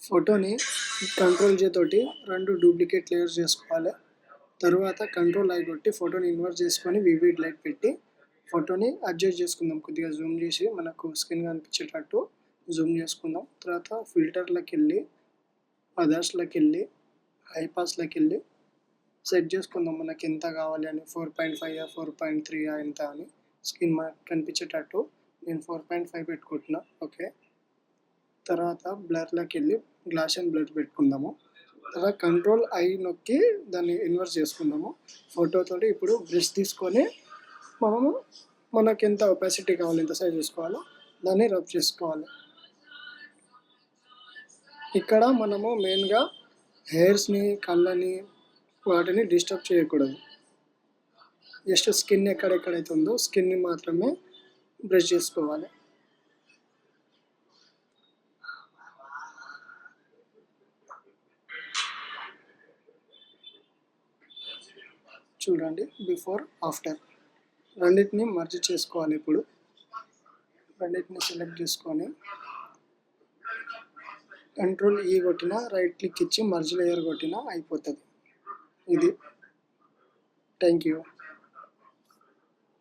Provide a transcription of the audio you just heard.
ఫోటోని కంట్రోల్ జే తోటి 2 duplicate layers చేసుకోవాలి. తర్వాత కంట్రోల్ ఐ కొట్టి ఫోటోని ఇన్వర్ట్ చేసుకొని వివిడ్ లైట్ పెట్టి ఫోటోని అడ్జస్ట్ చేసుకుందాం. కొద్దిగా జూమ్ చేసి మనకు స్క్రీన్ కనిపించేటట్టు జూమ్ చేసుకుందాం. తర్వాత ఫిల్టర్లోకి వెళ్ళి అదర్స్లోకి వెళ్ళి హైపాస్లోకి వెళ్ళి సెట్ చేసుకుందాం మనకి ఎంత కావాలి అని. 4.5 4.3 ఎంత అని స్క్రీన్ మనకు కనిపించేటట్టు నేను 4.5 పెట్టుకుంటున్నా. ఓకే, తర్వాత బ్లర్లోకి వెళ్ళి గ్లాస్ అండ్ బ్లర్ పెట్టుకుందాము. తర్వాత కంట్రోల్ ఐ నొక్కి దాన్ని ఇన్వర్ట్ చేసుకుందాము ఫోటోతో. ఇప్పుడు బ్రష్ తీసుకొని మనము మనకి ఎంత ఒపాసిటీ కావాలి, ఎంత సైజ్ చేసుకోవాలో దాన్ని రబ్ చేసుకోవాలి. ఇక్కడ మనము మెయిన్గా హెయిర్స్ని, కళ్ళని వాటిని డిస్టర్బ్ చేయకూడదు. జస్ట్ స్కిన్ ఎక్కడెక్కడైతే ఉందో స్కిన్ని మాత్రమే బ్రష్ చేసుకోవాలి. చూడండి బిఫోర్ ఆఫ్టర్ రెండింటిని మర్జ్ చేసుకోవాలి. ఇప్పుడు రెండింటిని సెలెక్ట్ చేసుకొని కంట్రోల్ ఈ కొట్టినా రైట్ క్లిక్ ఇచ్చి మర్జ్ లేయర్ కొట్టినా అయిపోతుంది. ఇది థ్యాంక్ యూ.